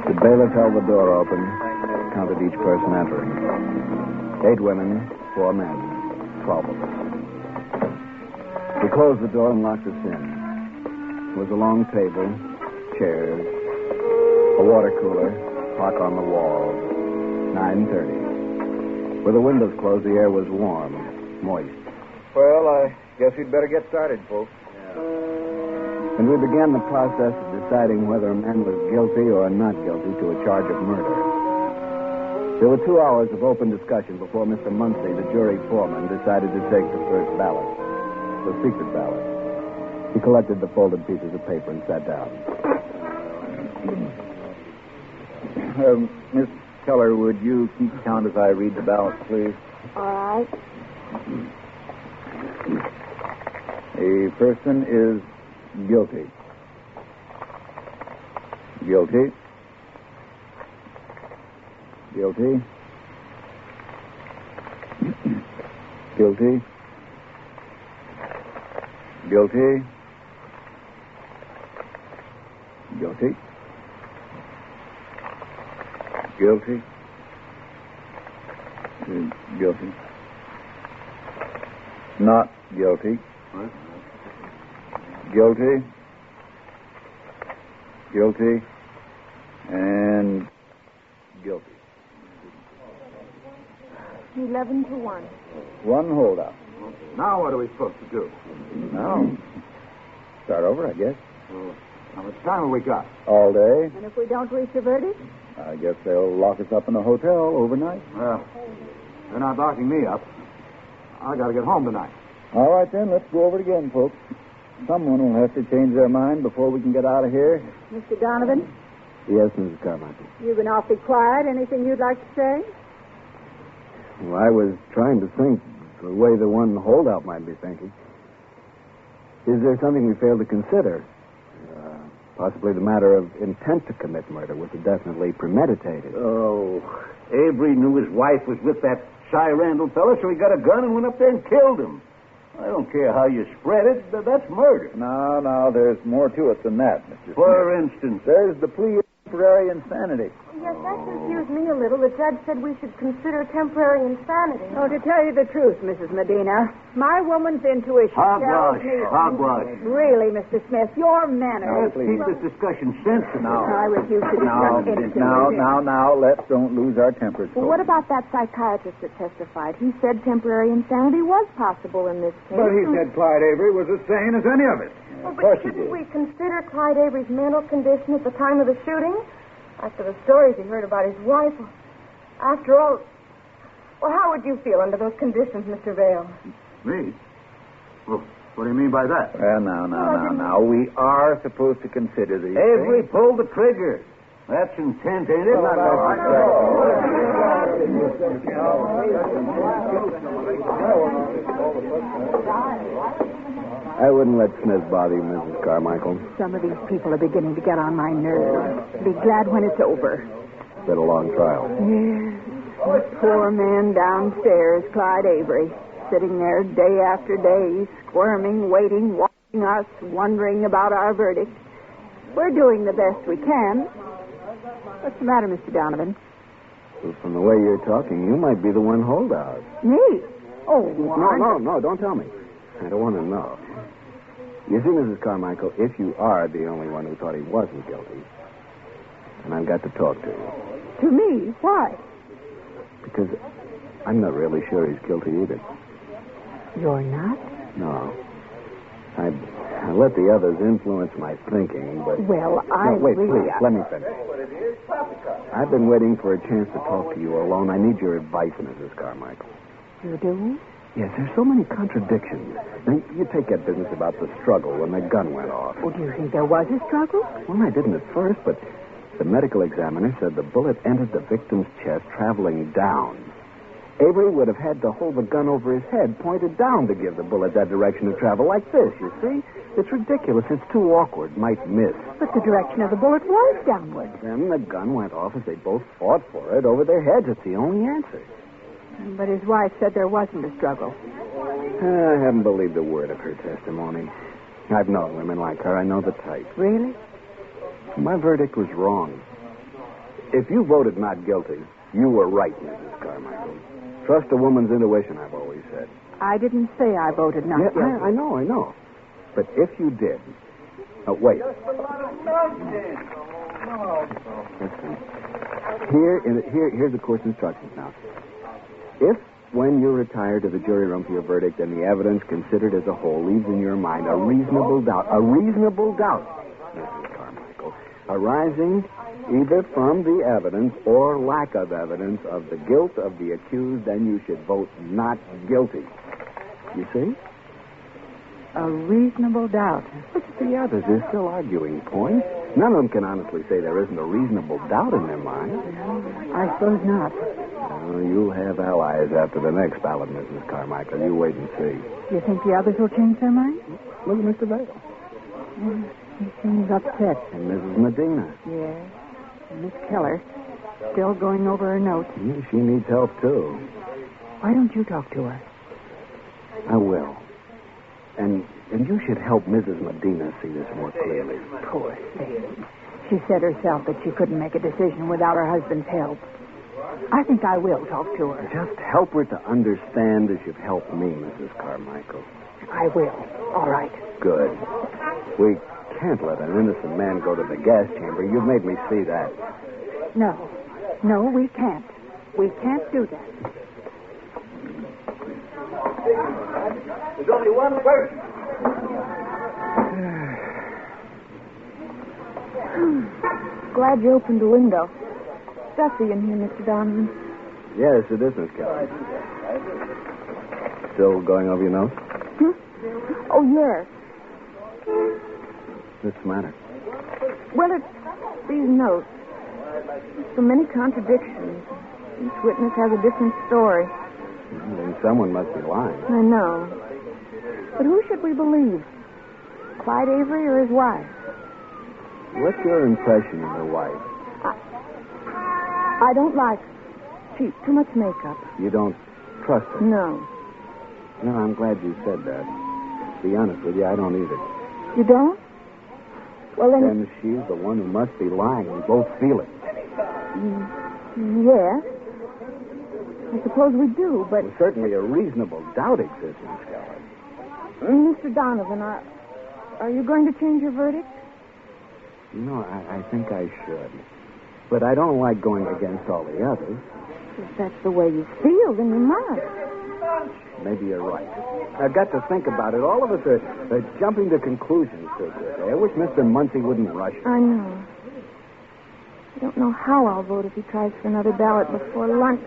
The bailiff held the door open, counted each person entering. 8 women, 4 men, 12 of us. He closed the door and locked us in. There was a long table, chairs, a water cooler, clock on the wall. 9:30. With the windows closed, the air was warm, moist. Well, I guess we'd better get started, folks. And we began the process of deciding whether a man was guilty or not guilty to a charge of murder. There were 2 hours of open discussion before Mr. Muncy, the jury foreman, decided to take the first ballot, the secret ballot. He collected the folded pieces of paper and sat down. Miss Keller, would you keep count as I read the ballot, please? All right. A person is guilty. Guilty. Guilty. Guilty. Guilty. Guilty. Guilty. Guilty. Not guilty. What? Guilty. Guilty. And guilty. 11-1. One holdout. Now what are we supposed to do? Now, start over, I guess. How much time have we got? All day. And if we don't reach a verdict? I guess they'll lock us up in a hotel overnight. Well, they're not locking me up. I got to get home tonight. All right, then. Let's go over it again, folks. Someone will have to change their mind before we can get out of here. Mr. Donovan, Yes, Mrs. Carmichael. you've been awfully quiet. Anything you'd like to say? Well, I was trying to think the way the one holdout might be thinking. Is there something we failed to consider? Possibly the matter of intent to commit murder was definitely premeditated. Oh, Avery knew his wife was with that Cy Randall fellow, so he got a gun and went up there and killed him. I don't care how you spread it, but that's murder. No, there's more to it than that, Mr. For Smith. instance, There's the plea of temporary insanity. Yes, that confused me a little. The judge said we should consider temporary insanity. Oh, to tell you the truth, Mrs. Medina, my woman's intuition tells hogwash, me... hogwash. Really, Mr. Smith, your manners... Let's keep this discussion sensible. I refuse to discuss anything. Now, let's don't lose our tempers. Well, what about that psychiatrist that testified? He said temporary insanity was possible in this case. But he said Clyde Avery was as sane as any of us. Well, course but he shouldn't did. we consider Clyde Avery's mental condition at the time of the shooting? After the stories he heard about his wife. After all... Well, how would you feel under those conditions, Mr. Vale? Me? Well, what do you mean by that? Well, now. We are supposed to consider these Avery things. pulled the trigger. That's intent, ain't it? I wouldn't let Smith bother you, Mrs. Carmichael. Some of these people are beginning to get on my nerves. Be glad when it's over. It's been a long trial. Yes. The poor man downstairs, Clyde Avery, sitting there day after day, squirming, waiting, watching us, wondering about our verdict. We're doing the best we can. What's the matter, Mr. Donovan? Well, from the way you're talking, you might be the one holdout. Me? Oh, No, don't tell me. I don't want to know. You see, Mrs. Carmichael, if you are the only one who thought he wasn't guilty, then I've got to talk to you. To me? Why? Because I'm not really sure he's guilty either. You're not? No. I let the others influence my thinking, but... Well, No, wait, really... please, let me finish. I've been waiting for a chance to talk to you alone. I need your advice, Mrs. Carmichael. You do? Yes, there's so many contradictions. Now, you take that business about the struggle when the gun went off. Oh, do you think there was a struggle? Well, I didn't at first, but the medical examiner said the bullet entered the victim's chest traveling down. Avery would have had to hold the gun over his head, pointed down to give the bullet that direction of travel, like this, you see? It's ridiculous. It's too awkward. Might miss. But the direction of the bullet was downward. Then the gun went off as they both fought for it over their heads. It's the only answer. But his wife said there wasn't a struggle. I haven't believed a word of her testimony. I've known women like her. I know the type. Really? My verdict was wrong. If you voted not guilty, you were right, Mrs. Carmichael. Trust a woman's intuition, I've always said. I didn't say I voted not guilty. I know. But if you did... wait. Listen. Here's the course instructions now. If, when you're retired to the jury room for your verdict and the evidence considered as a whole leaves in your mind a reasonable doubt, Mrs. Carmichael, arising either from the evidence or lack of evidence of the guilt of the accused, then you should vote not guilty. You see? A reasonable doubt. But the others are still arguing points. None of them can honestly say there isn't a reasonable doubt in their mind. I suppose not. Well, you'll have allies after the next ballot, Mrs. Carmichael. You wait and see. You think the others will change their mind? Look at Mr. Vale. He seems upset. And Mrs. Medina. Yes. And Miss Keller, still going over her notes. Yeah, she needs help, too. Why don't you talk to her? I will. And you should help Mrs. Medina see this more clearly. Poor thing. She said herself that she couldn't make a decision without her husband's help. I think I will talk to her. Just help her to understand as you've helped me, Mrs. Carmichael. I will. All right. Good. We can't let an innocent man go to the gas chamber. You've made me see that. No, we can't. We can't do that. There's only one person. Glad you opened the window. Stuffy in here, Mr. Donovan. Yes, it is, Miss Keller. Still going over your notes? Oh, yes. What's the matter? Well, it's these notes. So many contradictions. Each witness has a different story. Then someone must be lying. I know. But who should we believe? Clyde Avery or his wife? What's your impression of the wife? I don't like her. She's too much makeup. You don't trust her? No. No, I'm glad you said that. To be honest with you, I don't either. You don't? Well, Then she's the one who must be lying. We both feel it. Yes. I suppose we do, but... Well, certainly a reasonable doubt exists, Miss Keller. Mr. Donovan, are you going to change your verdict? You know, I think I should. But I don't like going against all the others. If that's the way you feel, then you must. Maybe you're right. I've got to think about it. All of us are jumping to conclusions so quickly. I wish Mr. Muncie wouldn't rush. I know. I don't know how I'll vote if he tries for another ballot before lunch.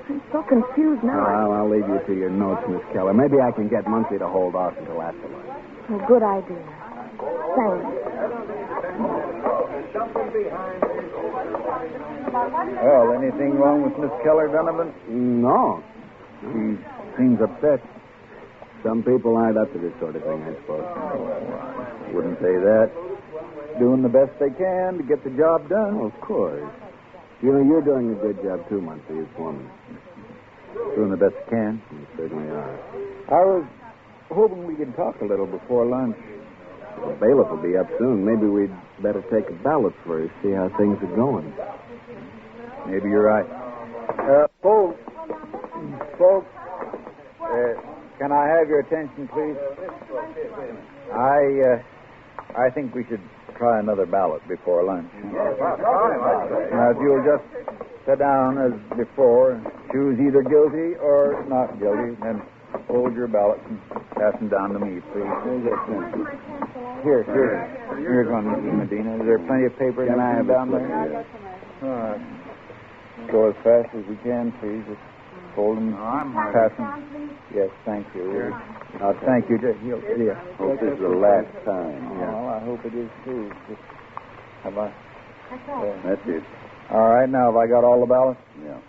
I'm so confused now. I'll leave you to your notes, Miss Keller. Maybe I can get Muncie to hold off until after lunch. Oh, good idea. Thanks. Well, anything wrong with Miss Keller, Donovan? No. She seems upset. Some people aren't up to this sort of thing, I suppose. Wouldn't say that. Doing the best they can to get the job done. Oh, of course. You know, you're doing a good job, too, Muncie, as foreman. Doing the best I can. You certainly are. I was hoping we could talk a little before lunch. The bailiff will be up soon. Maybe we'd better take a ballot first, see how things are going. Maybe you're right. Folks, can I have your attention, please? I think we should try another ballot before lunch. Now, if you'll just sit down as before, choose either guilty or not guilty, then hold your ballot and pass them down to me, please. Here's one, Mrs. Medina. Is there plenty of paper Can I have down it, there? All right. Go as fast as we can, please. Just hold them, pass them. Yes, thank you. Thank you. Here. Hope this is the last time. Well, I hope it is, too. Have I? That's it. All right, now, have I got all the ballots? Yeah.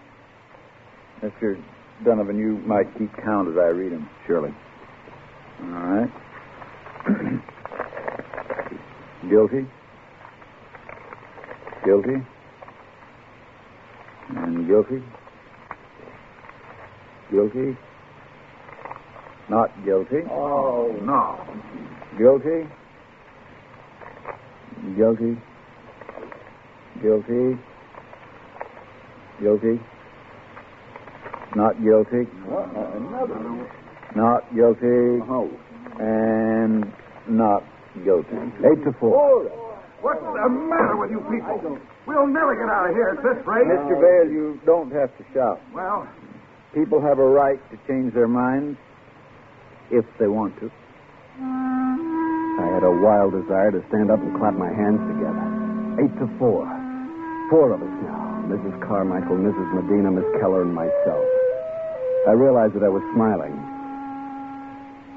Mr. Donovan, you might keep count as I read them. Surely. All right. Guilty. Guilty. And guilty. Guilty. Not guilty. Oh, no. Guilty. Guilty. Guilty. Guilty. Not guilty. Another. Not guilty. Oh. And not guilty. 8-4. What's the matter with you people? We'll never get out of here at this rate. Mr. Vale, you don't have to shout. Well, People have a right to change their minds if they want to. I had a wild desire to stand up and clap my hands together. 8-4. 4 of us now. Mrs. Carmichael, Mrs. Medina, Miss Keller, and myself. I realized that I was smiling.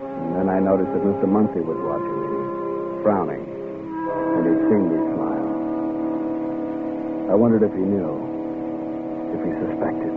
And then I noticed that Mr. Muncie was watching me, frowning. And he'd seen me smile. I wondered if he knew, if he suspected.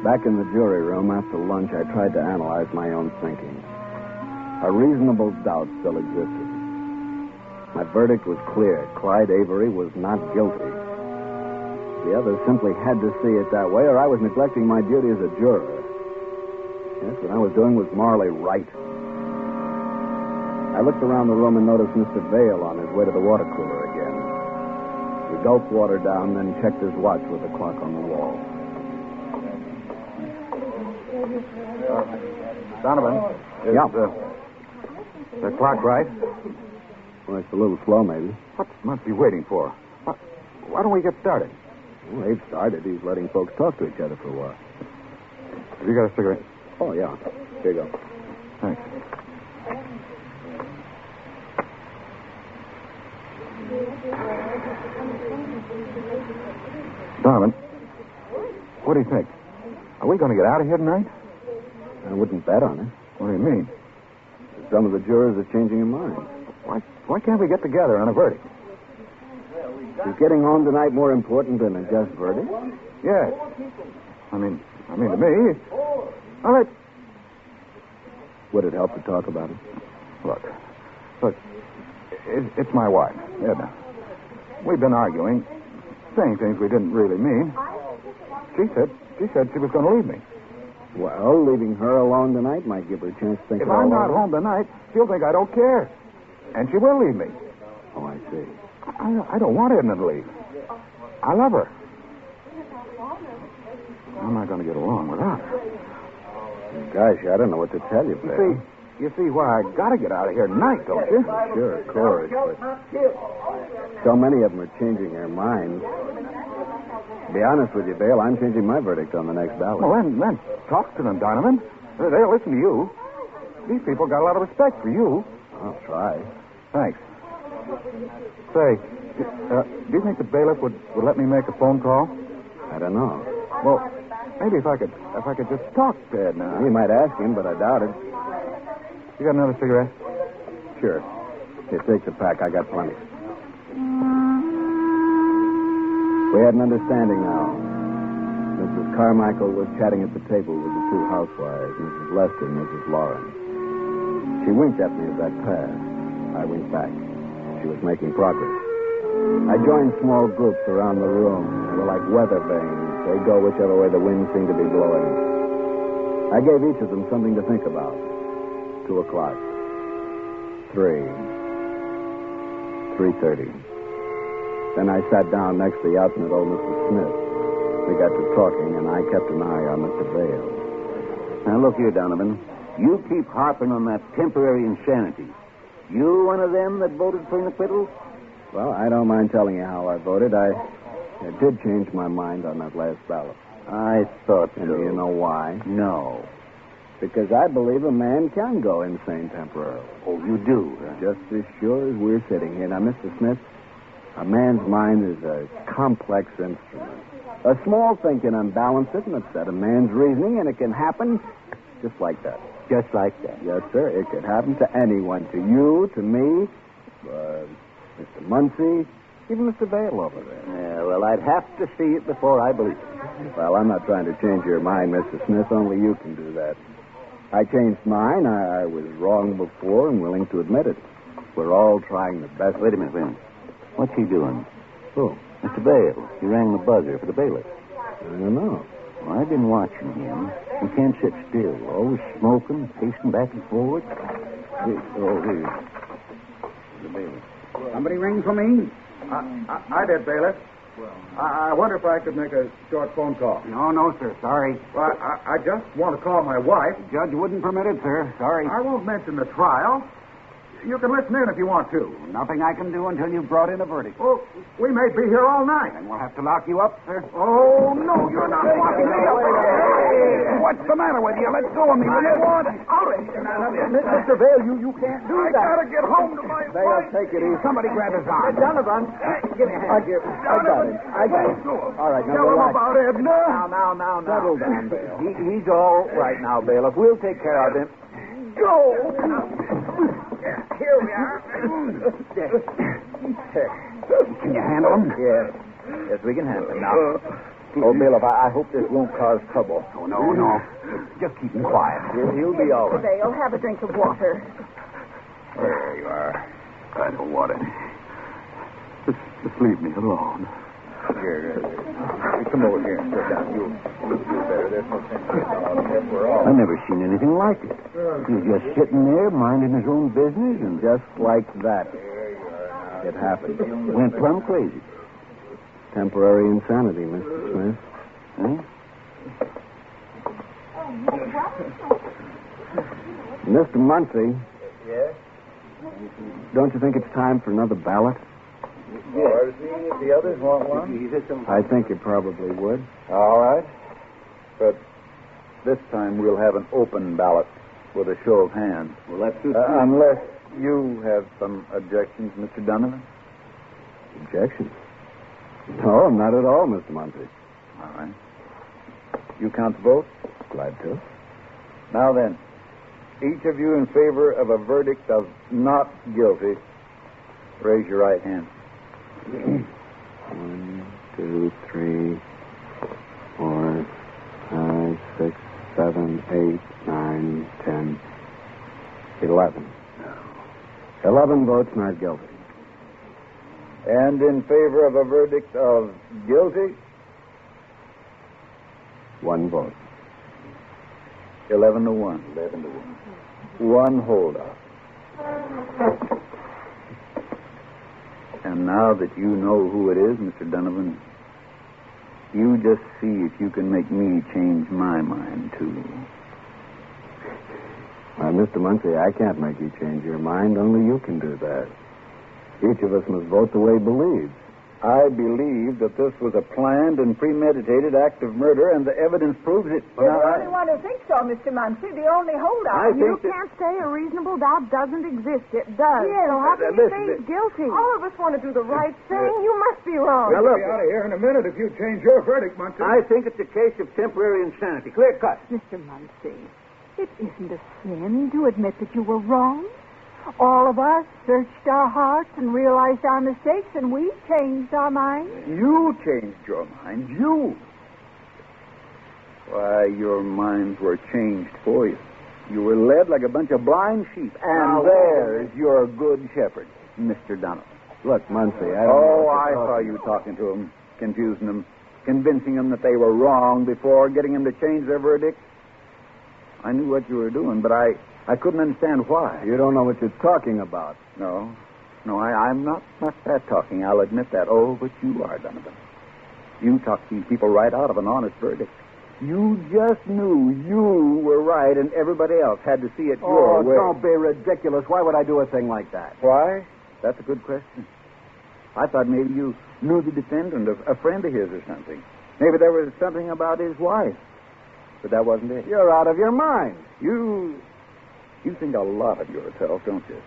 Back in the jury room after lunch, I tried to analyze my own thinking. A reasonable doubt still existed. My verdict was clear. Clyde Avery was not guilty. The others simply had to see it that way, or I was neglecting my duty as a juror. Yes, what I was doing was morally right. I looked around the room and noticed Mr. Vale on his way to the water cooler again. He gulped water down, then checked his watch with the clock on the wall. Donovan, is the clock right? Well, it's a little slow, maybe. What must be waiting for? Why don't we get started? Well, they've started. He's letting folks talk to each other for a while. Have you got a cigarette? Oh, yeah. Here you go. Thanks. Donovan, what do you think? Are we going to get out of here tonight? I wouldn't bet on it. What do you mean? Some of the jurors are changing their minds. Why can't we get together on a verdict? Is getting home tonight more important than a just verdict? Yes. I mean to me. All right. Would it help to talk about it? Look, it's my wife, Edna. We've been arguing, saying things we didn't really mean. She said she was going to leave me. Well, leaving her alone tonight might give her a chance to think If it all I'm not over. home tonight, she'll think I don't care. And she will leave me. Oh, I see. I don't want Edna to leave. I love her. I'm not going to get along without her. Gosh, I don't know what to tell you, Bill. You see why I got to get out of here tonight, don't you? Sure, of course, but so many of them are changing their minds. To be honest with you, Bill, I'm changing my verdict on the next ballot. Well, then talk to them, Donovan. They'll listen to you. These people got a lot of respect for you. I'll try. Thanks. Say, do you think the bailiff would let me make a phone call? I don't know. Well, maybe if I could just talk to Edna. You might ask him, but I doubt it. You got another cigarette? Sure. Here, take the pack. I got plenty. We had an understanding now. Mrs. Carmichael was chatting at the table with the two housewives, Mrs. Lester and Mrs. Lawrence. She winked at me as I passed. I winked back. She was making progress. I joined small groups around the room. They were like weather vanes. They go whichever way the wind seemed to be blowing. I gave each of them something to think about. 2 o'clock. 3:30. Then I sat down next to the obstinate old Mr. Smith. We got to talking, and I kept an eye on Mr. Vale. Now, look here, Donovan. You keep harping on that temporary insanity. You one of them that voted for an acquittal? Well, I don't mind telling you how I voted. I did change my mind on that last ballot. I thought so. And do you know why? No. Because I believe a man can go insane temporarily. Oh, you do? Huh? Just as sure as we're sitting here. Now, Mr. Smith, a man's mind is a complex instrument. A small thing can unbalance it and upset a man's reasoning, and it can happen just like that. Just like that? Yes, sir. It could happen to anyone. To you, to me, Mr. Muncie, even Mr. Vale over there. Yeah, well, I'd have to see it before I believe it. Well, I'm not trying to change your mind, Mr. Smith. Only you can do that. I changed mine. I was wrong before and willing to admit it. We're all trying the best. Wait a minute. What's he doing? Who? Mr. Bale. He rang the buzzer for the bailiff. I don't know. Well, I've been watching him. He can't sit still. Always smoking, pacing back and forward. Here. The bailiff. Somebody ring for me? I did, bailiff. I wonder if I could make a short phone call. No, sir. Sorry. Well, I just want to call my wife. The judge wouldn't permit it, sir. Sorry. I won't mention the trial. You can listen in if you want to. Nothing I can do until you've brought in a verdict. Well, we may be here all night. Then we'll have to lock you up, sir. Oh, no, you're not locking me up. Hey, what's the matter with you? Let go of me, will you? Mr. Vale, you can't do that. I gotta get home to my wife. Take it easy. Somebody grab his arm. Donovan, give me a hand. I got him. All right, now Tell him relax. about Edna. Now. Settle down, Bale. He's all right now, bailiff. We'll take care of him. Go. Here we are. Can you handle him? Yes, we can handle him now. Oh, bailiff, I hope this won't cause trouble. Oh, no. Just keep him quiet. He'll be all Mr. right. Vale, have a drink of water. There you are. I don't want any. Just leave me alone. Here. Come over here and sit down. You'll do better. There's no sense in getting we're all. I've never seen anything like it. He was just sitting there, minding his own business, and Just like that. It happened. went plumb crazy. Temporary insanity, Mr. Smith. Huh? Mr. Muncie, Yes? don't you think it's time for another ballot? Or see if the others want one. I think it probably would. All right. But this time we'll have an open ballot with a show of hands. Well, that suits Unless you have some objections, Mr. Donovan. Objection? No, not at all, Mr. Muncie. All right. You count the vote? Glad to. Now then, each of you in favor of a verdict of not guilty, raise your right hand. 1, 2, 3, 4, 5, 6, 7, 8, 9, 10, 11. 11 votes not guilty. And in favor of a verdict of guilty, 1 vote. 11 to 1. 11 to 1. 1 holdout. And now that you know who it is, Mr. Donovan, you just see if you can make me change my mind, too. Well, Mr. Muncie, I can't make you change your mind. Only you can do that. Each of us must vote the way he believes. I believe that this was a planned and premeditated act of murder, and the evidence proves it. You're the only one who thinks so, Mr. Muncie. The only holdout. I You think that... can't say a reasonable doubt doesn't exist. It does. Yes, So how can you say listen, he's guilty? All of us want to do the right thing. You must be wrong. Now, look, Be out of here in a minute if you change your verdict, Muncie. I think it's a case of temporary insanity. Clear cut. Mr. Muncie, it isn't a sin to admit that you were wrong. All of us searched our hearts and realized our mistakes, and we changed our minds. you changed your mind. You. Why, your minds were changed for you. You were led like a bunch of blind sheep. And there's your good shepherd, Mr. Donovan. Look, Muncie, I don't know what I you're saw you talking to them, confusing them, convincing them that they were wrong before getting them to change their verdict. I knew what you were doing, but I couldn't understand why. You don't know what you're talking about. No, I'm not that talking. I'll admit that. Oh, but you are, Donovan. You talked these people right out of an honest verdict. You just knew you were right, and everybody else had to see it your way. Don't be ridiculous. Why would I do a thing like that? Why? That's a good question. I thought maybe you knew the defendant, a friend of his or something. Maybe there was something about his wife. But that wasn't it. You're out of your mind. You think a lot of yourself, don't you?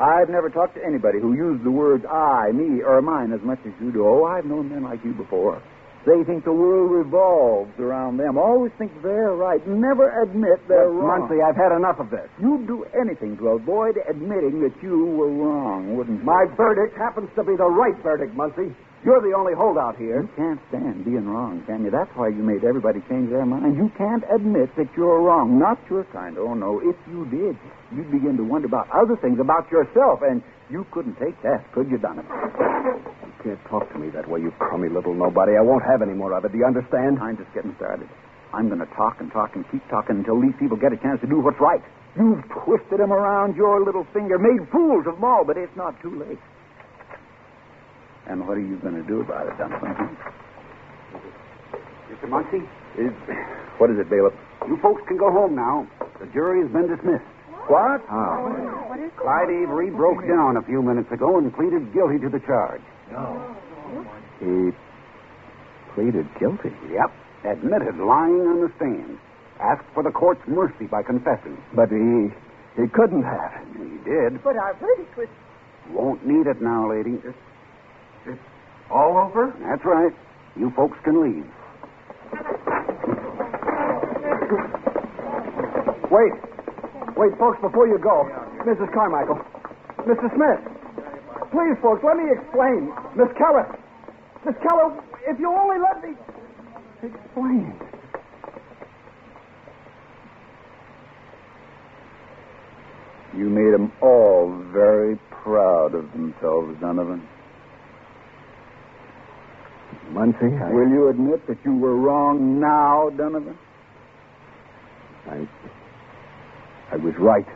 I've never talked to anybody who used the words I, me, or mine as much as you do. Oh, I've known men like you before. They think the world revolves around them. Always think they're right. Never admit they're wrong. Muncie, I've had enough of this. You'd do anything to avoid admitting that you were wrong, wouldn't you? My verdict happens to be the right verdict, Muncie. You're the only holdout here. You can't stand being wrong, can you? That's why you made everybody change their mind. You can't admit that you're wrong. Not your kind. Oh, no. If you did, you'd begin to wonder about other things, about yourself, and you couldn't take that, could you, Donovan? You can't talk to me that way, you crummy little nobody. I won't have any more of it. Do you understand? I'm just getting started. I'm going to talk and talk and keep talking until these people get a chance to do what's right. You've twisted them around your little finger, made fools of them all, but it's not too late. And what are you going to do about it, Donovan? Mr. Muncie? What is it, bailiff? You folks can go home now. The jury has been dismissed. What? Clyde Avery broke down a few minutes ago and pleaded guilty to the charge. He pleaded guilty. Yep. Admitted lying on the stand. Asked for the court's mercy by confessing. But he couldn't have. He did. But our verdict was... Won't need it now, lady. It's all over? That's right. You folks can leave. Wait, folks, before you go. Mrs. Carmichael. Mr. Smith. Please, folks, let me explain. Miss Keller, if you only let me explain. You made them all very proud of themselves, Donovan. Muncie, Will you admit that you were wrong now, Donovan? I was right.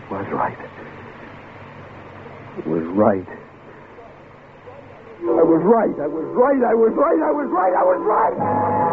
It was right. It was right. I was right. I was right. I was right. I was right. I was right.